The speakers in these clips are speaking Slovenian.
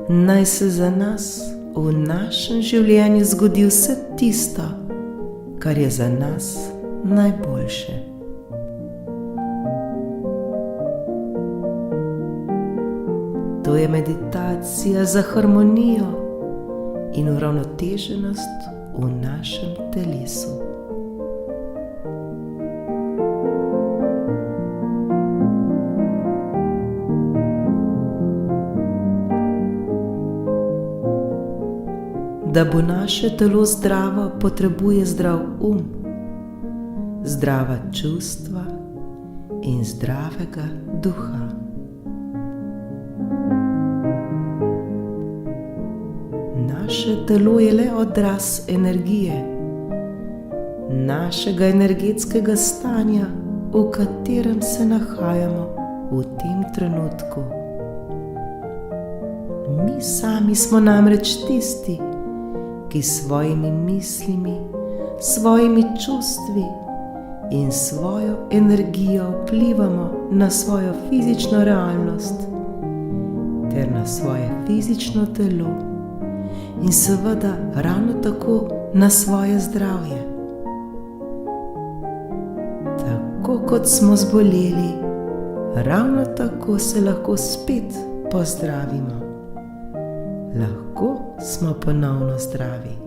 Naj se za nas v našem življenju zgodi vse tisto, kar je za nas najboljše. To je meditacija za harmonijo in uravnoteženost v našem telesu. Da bo naše telo zdravo, potrebuje zdrav zdrava čustva in zdravega duha. Naše telo je le odraz energije, našega energetskega stanja, v katerem se nahajamo v tem trenutku. Mi sami smo namreč tisti, ki s svojimi mislimi, svojimi čustvi in svojo energijo vplivamo na svojo fizično realnost ter na svoje fizično telo in seveda ravno tako na svoje zdravje. Tako kot smo zboleli, ravno tako se lahko spet pozdravimo. Lahko smo ponovno zdravi.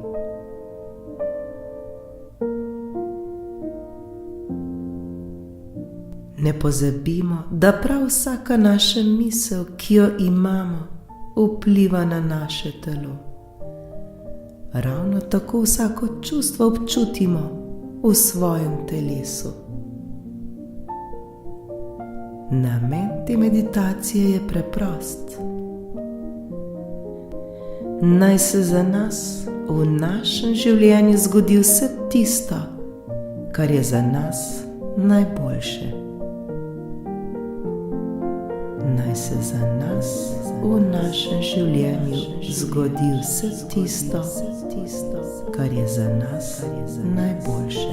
Ne pozabimo, da prav vsaka naša misel, ki jo imamo, vpliva na naše telo. Ravno tako vsako čustvo občutimo v svojem telesu. Namen te meditacije je preprost. Naj se za nas v našem življenju zgodi vse tisto, kar je za nas najboljše. Naj se za nas v našem življenju zgodi vse tisto, kar je za nas najboljše.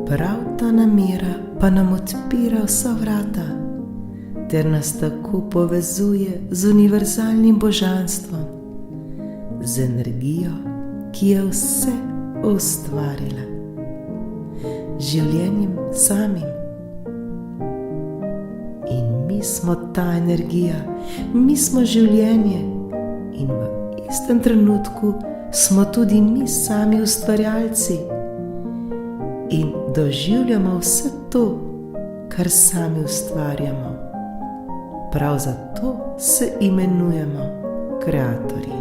Prav ta namera pa nam odpira vsa vrata ter nas tako povezuje z univerzalnim božanstvom, z energijo, ki je vse ustvarila, življenjem samim. In mi smo ta energija, mi smo življenje in v istem trenutku smo tudi mi sami ustvarjalci in doživljamo vse to, kar sami ustvarjamo. Prav zato se imenujemo kreatorji.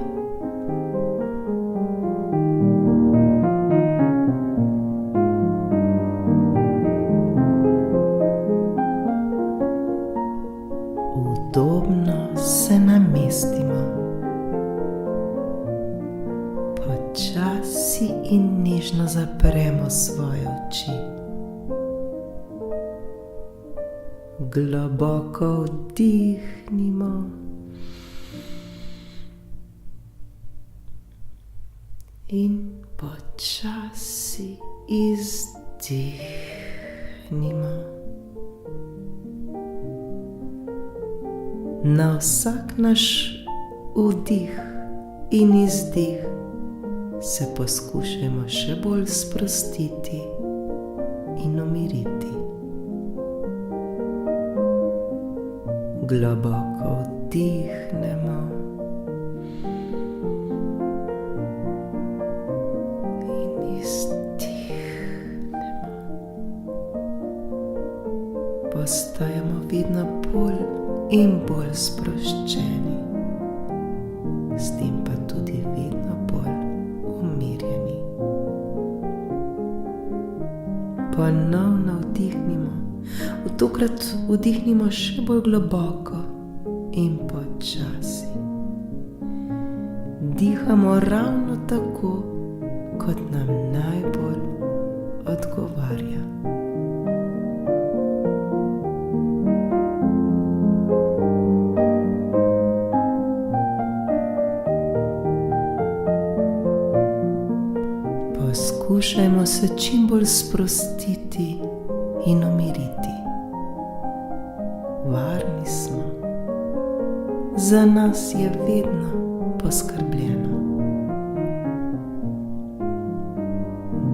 Udobno se namestimo. Počasi in nežno zapremo svoje oči. Globoko vdihnimo in počasi izdihnimo. Na vsak naš vdih in izdih se poskušajmo še bolj sprostiti in umiriti. Globoko vdihnemo in izdihnemo. Postajamo vedno bolj in bolj sproščeni, s tem pa tudi vedno bolj umirjeni. Ponovno vdihnimo. Tokrat vdihnimo še bolj globoko in počasi. Dihamo ravno tako, kot nam najbolj odgovarja. Poskušajmo se čim bolj sprostiti in umiriti. Varni smo. Za nas je vedno poskrbljeno.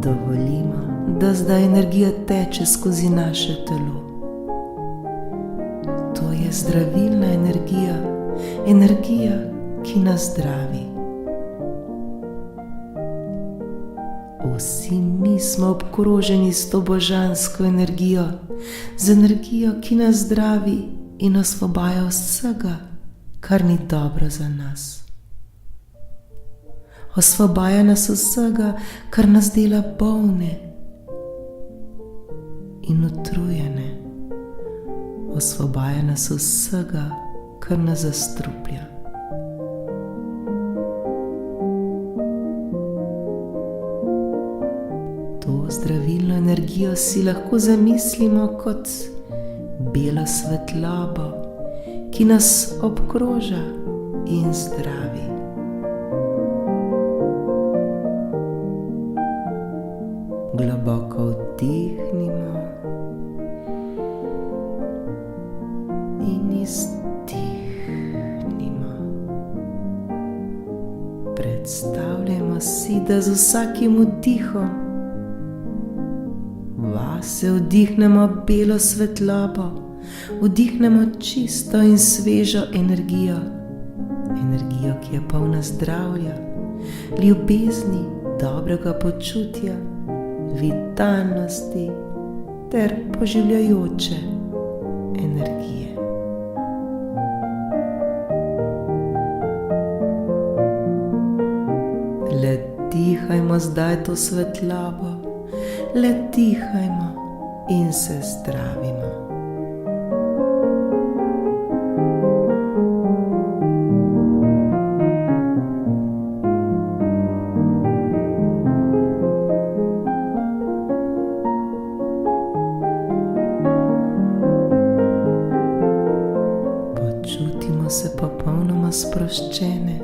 Dovolimo, da zdaj energija teče skozi naše telo. To je zdravilna energija, energija, ki nas zdravi. Vsi mi smo obkroženi s to božansko energijo, z energijo, ki nas zdravi in osvobaja vsega, kar ni dobro za nas. Osvobaja nas vsega, kar nas dela bolne in utrujene. Osvobaja nas vsega, kar nas zastruplja. To zdravilno energijo si lahko zamislimo kot belo svetlobo, ki nas obkroža in zdravi. Globoko vdihnimo in izdihnimo. Predstavljamo si, da z vsakim vdihom vase vdihnemo belo svetlobo, vdihnemo čisto in svežo energijo, energijo, ki je polna zdravja, ljubezni, dobrega počutja, vitalnosti ter poživljajoče energije. Le dihajmo zdaj to svetlobo, le dihajmo in se zdravimo. Počutimo se popolnoma sproščene,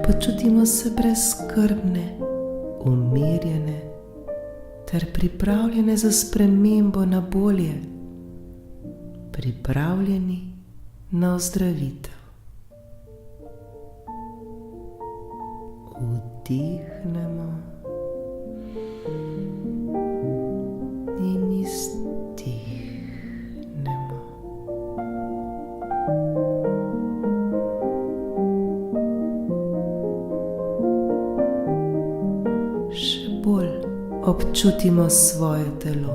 počutimo se brezskrbne, umirjene ter pripravljene za spremembo na bolje, pripravljeni na ozdravitev. Vdihnemo in izdihnemo. Še bolj občutimo svoje telo.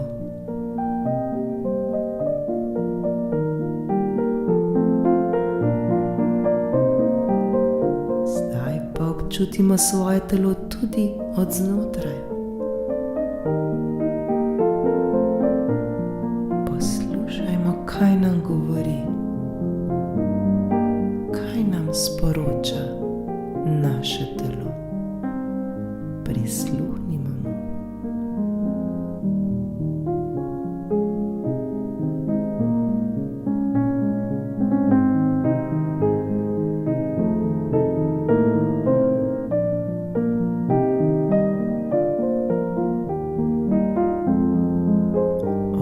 Zdaj pa občutimo svoje telo tudi od znotraj. Poslušajmo, kaj nam govori, kaj nam sporoča naše telo. Prisluhnimo mu.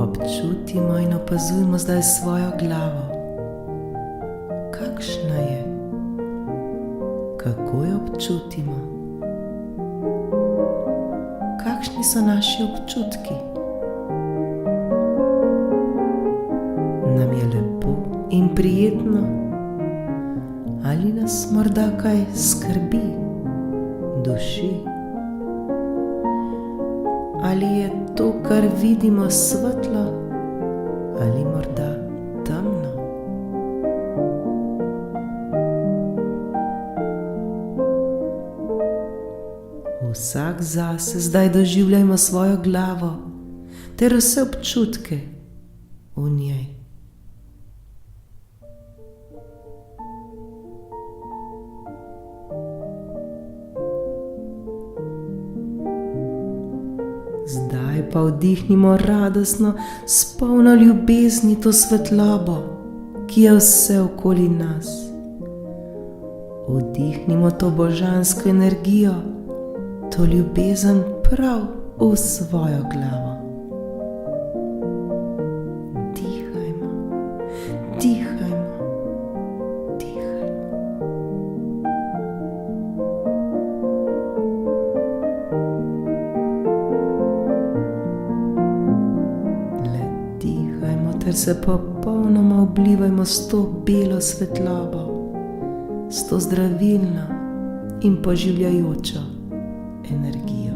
Občutimo in opazujmo zdaj svojo glavo. Kakšna je? Kako jo občutimo? Kakšni so naši občutki? Nam je lepo in prijetno? Ali nas morda kaj skrbi, duši? Ali je to, kar vidimo, svetlo ali morda temno? Vsak zase zdaj doživljajmo svojo glavo ter vse občutke v njej. Zdaj pa vdihnimo radostno, s polno ljubezni to svetlobo, ki je vse okoli nas. Vdihnimo to božansko energijo, to ljubezen prav v svojo glavo. Dihajmo, dihajmo, dihajmo. Le dihajmo ter se popolnoma oblivajmo s to belo svetlobo, s to zdravilno in poživljajočo energijo.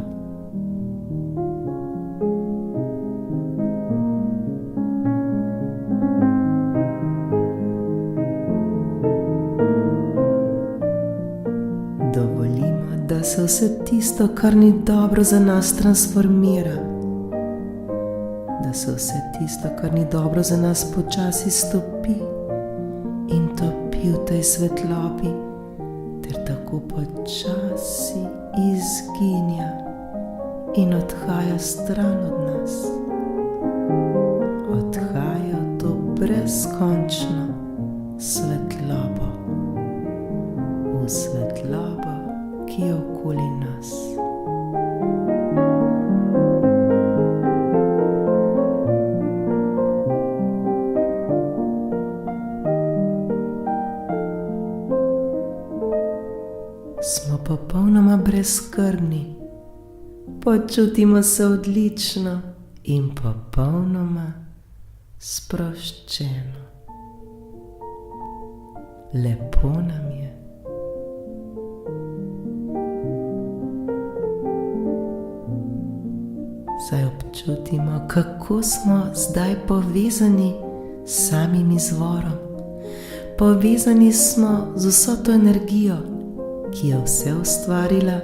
Dovolimo, da se vse tisto, kar ni dobro za nas, transformira, da se vse tisto, kar ni dobro za nas, počasi stopi in topi v tej svetlobi, ter tako počasi izginja in odhaja stran od nas. Odhaja v to brezkončno svetlobo, v svetlobo, ki je okoli nas. Smo popolnoma brezskrbni, počutimo se odlično in popolnoma sproščeno. Lepo nam je. Zdaj občutimo, kako smo zdaj povezani s samim izvorom. Povezani smo z vso to energijo, ki je vse ustvarila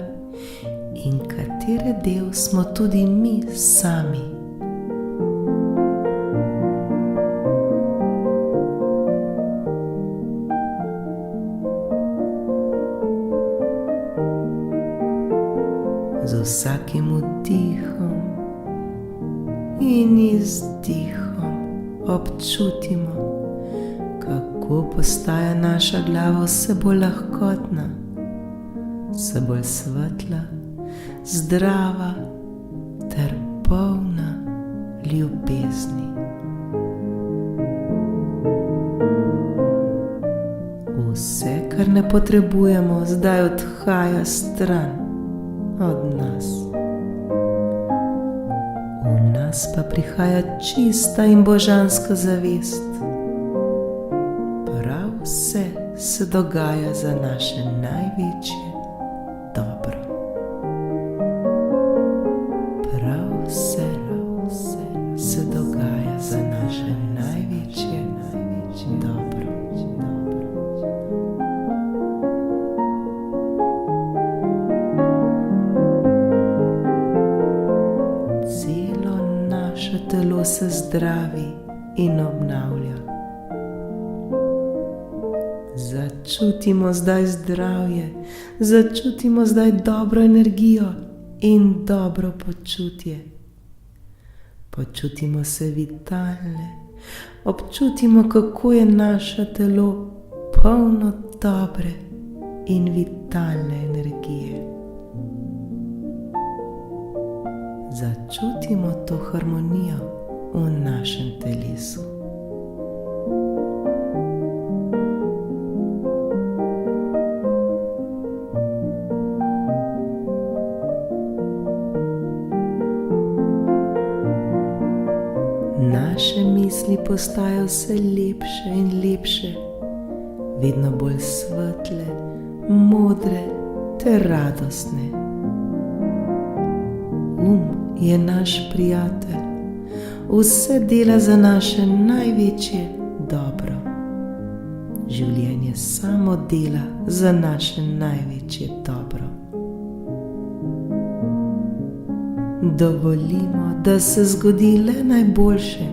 in katere del smo tudi mi sami. Z vsakim vdihom in izdihom občutimo, kako postaja naša glava vse bolj lahkotna, vse bolj svetla, zdrava ter polna ljubezni. Vse, kar ne potrebujemo, zdaj odhaja stran od nas. V nas pa prihaja čista in božanska zavest. Prav vse se dogaja za naše največje dobro. Prav vse se dogaja za naše največje dobro. Celo naše telo se zdravi in obnavlja. Začutimo zdaj zdravje, začutimo zdaj dobro energijo in dobro počutje. Počutimo se vitalne, občutimo, kako je naše telo polno dobre in vitalne energije. Začutimo to harmonijo v našem telesu. Naše misli postajajo vse lepše in lepše, vedno bolj svetle, modre ter radostne. Je naš prijatelj, vse dela za naše največje dobro. Življenje samo dela za naše največje dobro. Dovolimo, da se zgodi le najboljše.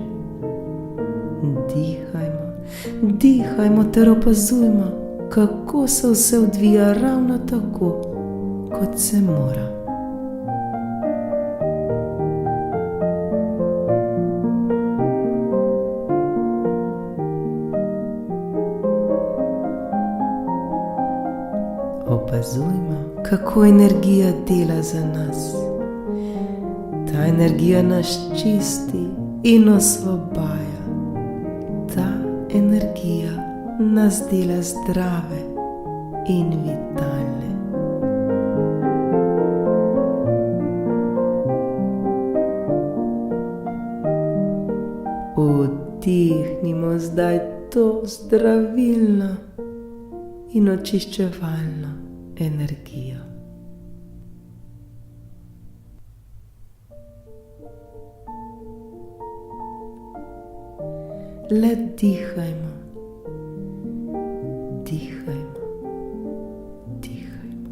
Dihajmo ter opazujmo, kako se vse odvija ravno tako, kot se mora. Opazujmo, kako energija dela za nas Ta energija nas čisti in osvobaja. Ta energija nas dela zdrave in vitalne. Vdihnimo zdaj to zdravilno in očiščevalno energijo. Le dihajmo, dihajmo, dihajmo.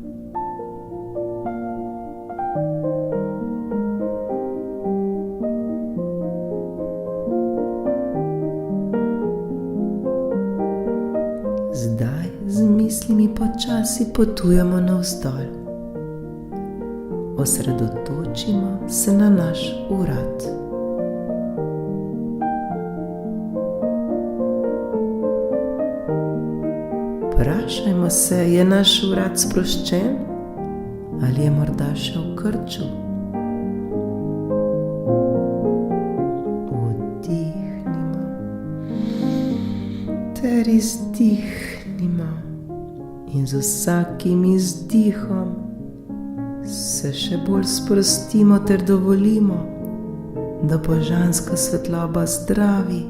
Zdaj z mislimi počasi potujemo navzdol. Osredotočimo se na naš urad. Vprašajmo se, je naš urad sproščen ali je morda še v krču? Vdihnimo ter izdihnimo in z vsakim izdihom se še bolj sprostimo ter dovolimo, da božanska svetloba zdravi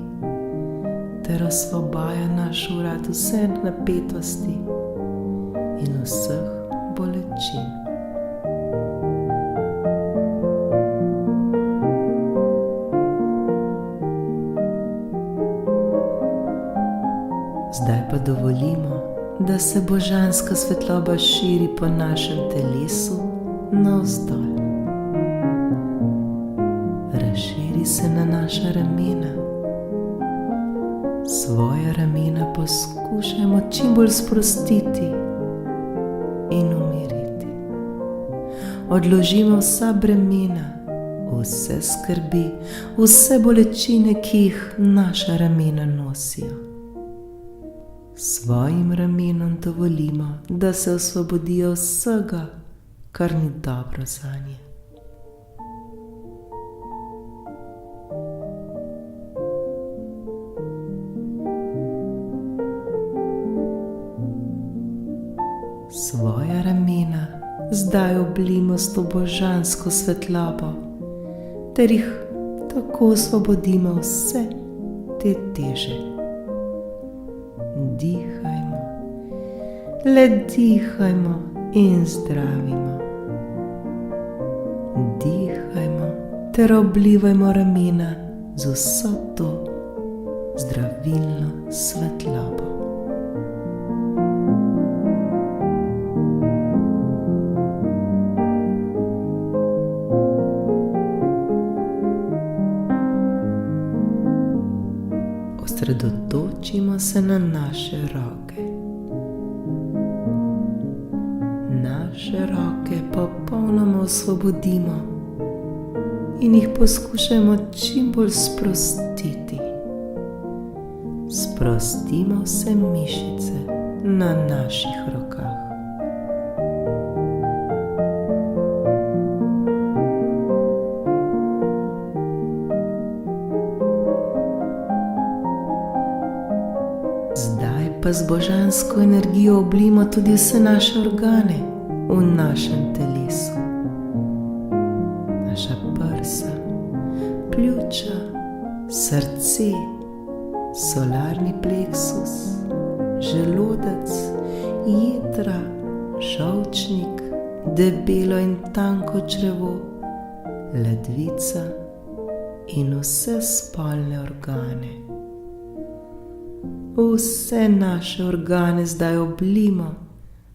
ter osvobaja naš urad vse napetosti in vseh bolečin. Zdaj pa dovolimo, da se božanska svetloba širi po našem telesu navzdol. Razširi se na naša ramena. Svoja ramena poskušajmo čim bolj sprostiti in umiriti. Odložimo vsa bremena, vse skrbi, vse bolečine, ki jih naša ramena nosijo. Svojim ramenom dovolimo, da se osvobodijo vsega, kar ni dobro zanje. Svoja ramena zdaj oblimo s to božansko svetlobo, ter jih tako osvobodimo vse te teže. Dihajmo, le dihajmo in zdravimo. Dihajmo ter oblivajmo ramena z vso to zdravilno svetlobo. Osredotočimo se na naše roke. Naše roke popolnoma osvobodimo in jih poskušajmo čim bolj sprostiti. Sprostimo vse mišice na naših rokah. Zdaj pa z božansko energijo oblimo tudi vse naše organe v našem telesu. Naša prsa, pljuča, srce, solarni pleksus, želodec, jetra, žolčnik, debelo in tanko črevo, ledvica in vse spolne organe. Vse naše organe zdaj oblimo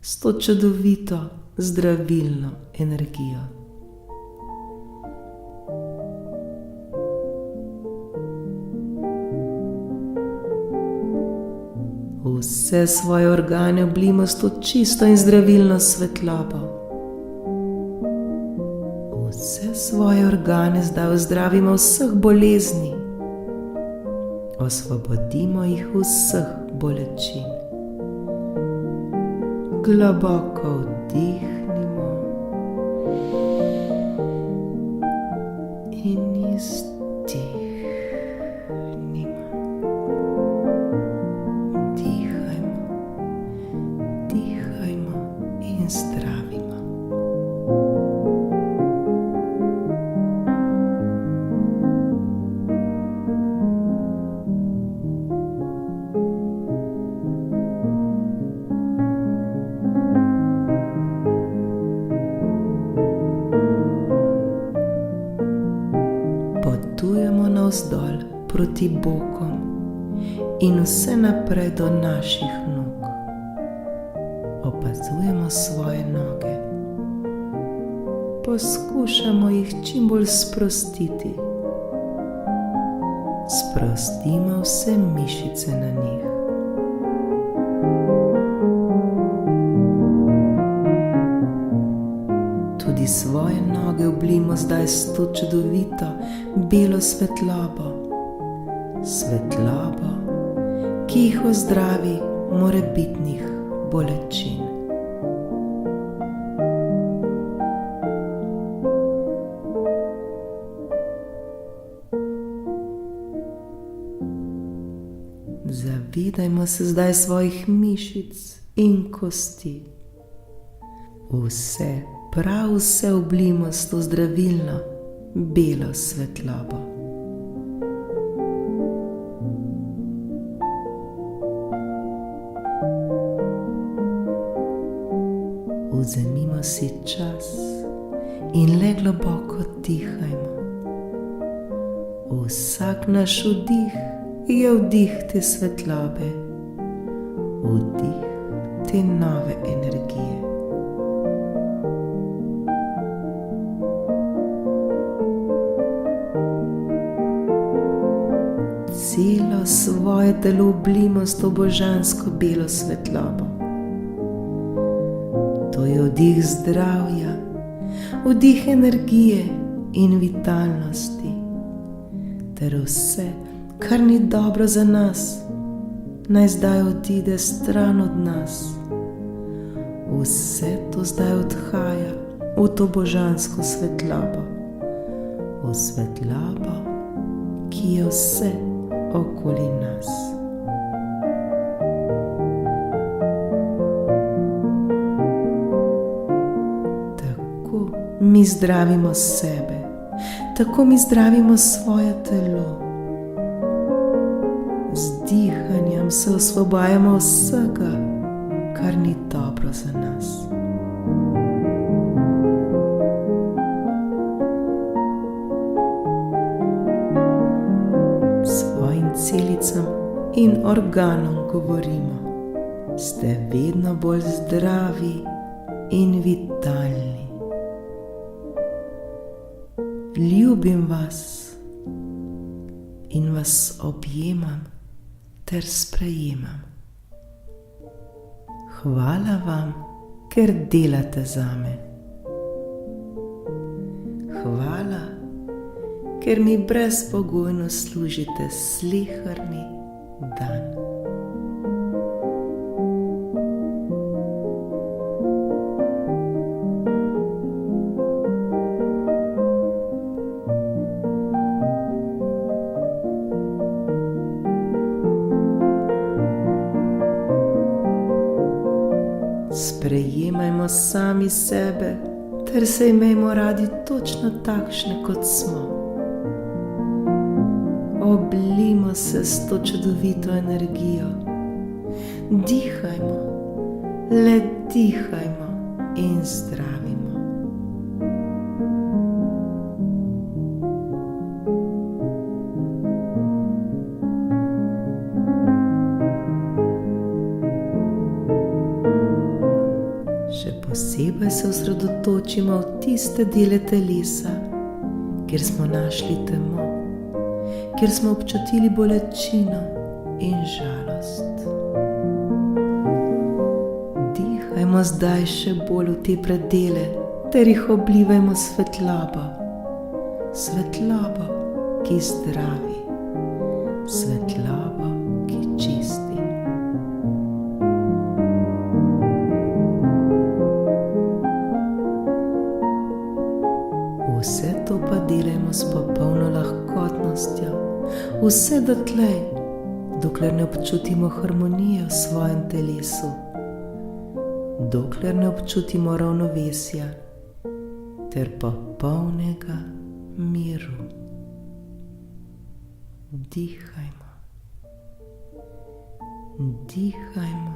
s to čudovito zdravilno energijo. Vse svoje organe oblimo s to čisto in zdravilno svetlobo. Vse svoje organe zdaj ozdravimo vseh bolezni. Osvobodimo jih vseh bolečin. Globoko vdihnimo izdihnimo. Dihajmo, dihajmo in zdravimo. Potujemo navzdol proti bokom in vse naprej do naših nog. Opazujemo svoje noge. Poskušamo jih čim bolj sprostiti. Sprostimo vse mišice na njih. Tudi svoje noge oblimo zdaj s to čudovito belo svetlobo. Svetlobo, ki jih ozdravi morebitnih bolečin. Zavedajmo se zdaj svojih mišic in kosti. Prav vse oblimo s to zdravilno belo svetlobo. Vzemimo si čas in le globoko dihajmo. Vsak naš vdih je vdih te svetlobe, vdih te nove energije. Celo svoje telo oblimo s to božansko belo svetlobo. To je vdih zdravja, vdih energije in vitalnosti, ter vse, kar ni dobro za nas, naj zdaj odide stran od nas. Vse to zdaj odhaja v to božansko svetlobo, v svetlobo, ki je vse okoli nas. Tako mi zdravimo sebe, tako mi zdravimo svoje telo. Z dihanjem se osvobajamo vsega, kar ni dobro za nas. Svojim celicam in organom govorimo: ste vedno bolj zdravi in vitalni. Ljubim vas in vas objemam ter sprejemam. Hvala vam, ker delate zame. Hvala, ker mi brezpogojno služite sleherni dan. Sprejemajmo sami sebe, ter se imejmo radi točno takšne, kot smo. Oblijmo se s to čudovito energijo. Dihajmo, le dihajmo in zdravimo. Še posebej se osredotočimo v tiste dele telesa, kjer smo našli temo, kjer smo občutili bolečino in žalost. Dihajmo zdaj še bolj v te predele, ter jih oblivajmo svetlobo. Svetlobo, ki zdravi, svetlobo, ki čisti. Vse to pa delajmo s popolno lahkotnostjo, vse dotlej, dokler ne občutimo harmonije v svojem telesu, dokler ne občutimo ravnovesja ter popolnega miru. Dihajmo, dihajmo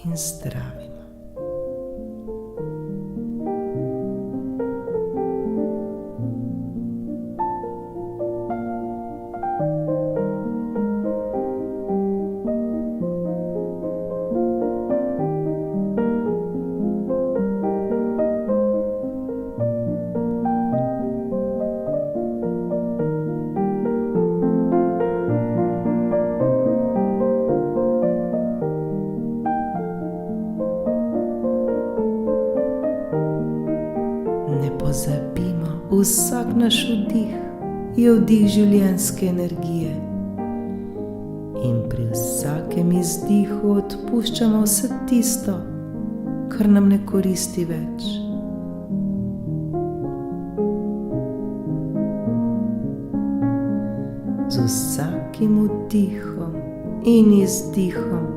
in zdravimo. Ne pozabimo, vsak naš vdih je vdih življenjske energije in pri vsakem izdihu odpuščamo vse tisto, kar nam ne koristi več. Z vsakim vdihom in izdihom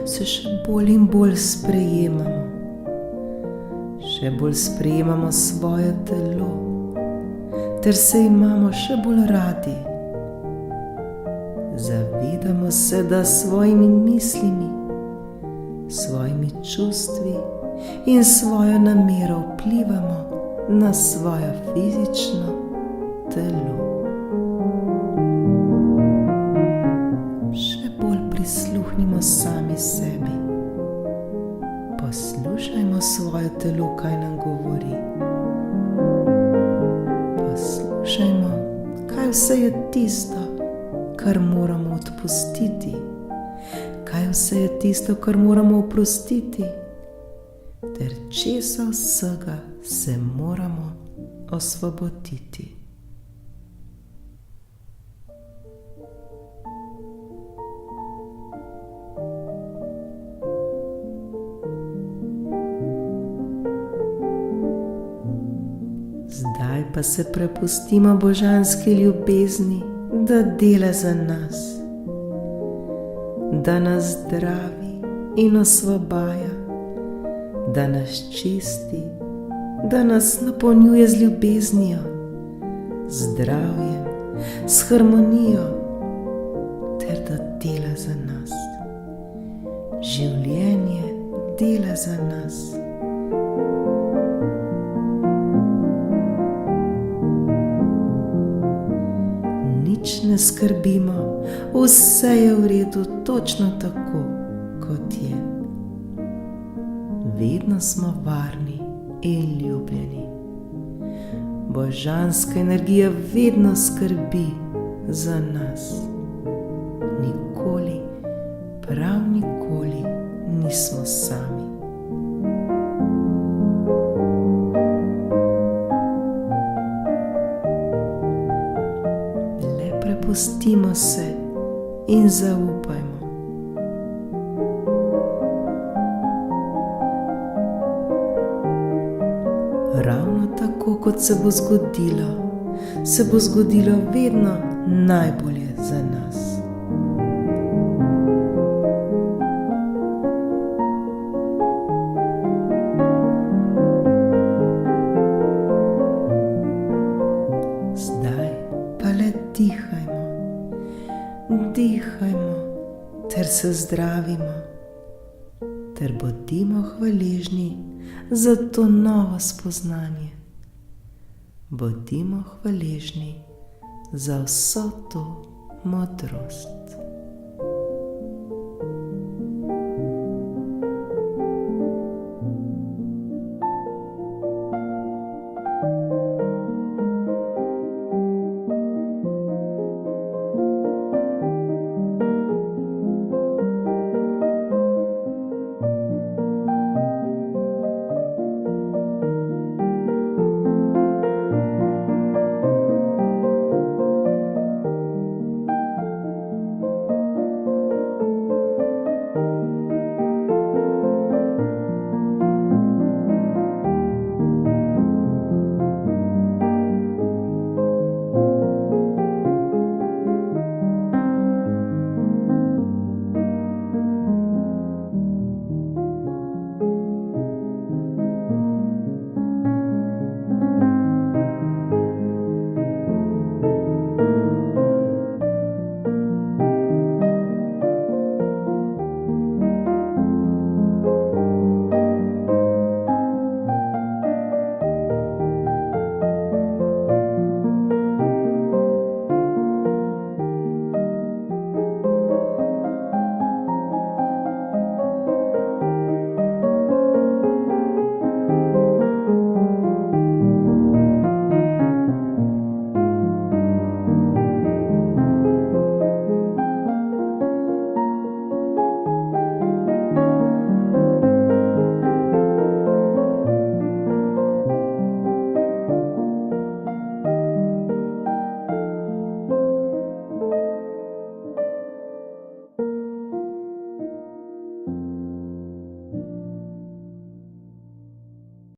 se še bolj in bolj sprejemamo. Še bolj sprejemamo svoje telo, ter se imamo še bolj radi. Zavedamo se, da s svojimi mislimi, svojimi čustvi in svojo namero vplivamo na svoje fizično telo. Še bolj prisluhnimo sami sebi. Poslušajmo svoje telo, kaj nam govori. Poslušajmo, kaj vse je tisto, kar moramo odpustiti, kaj vse je tisto, kar moramo oprostiti, ter česa vsega se moramo osvoboditi. Zdaj pa se prepustimo božanski ljubezni, da dela za nas, da nas zdravi in osvobaja, da nas čisti, da nas napolnjuje z ljubeznijo, zdravjem, s harmonijo, ter da dela za nas. Življenje dela za nas. Nič ne skrbimo, vse je v redu točno tako, kot je. Vedno smo varni in ljubljeni. Božanska energija vedno skrbi za nas. Nikoli, prav nikoli nismo sami. Prepustimo se in zaupajmo. Ravno tako, kot se bo zgodilo vedno najbolje za nas. Zdaj pa le dihajmo. Dihajmo ter se zdravimo, ter bodimo hvaležni za to novo spoznanje. Bodimo hvaležni za vso to modrost.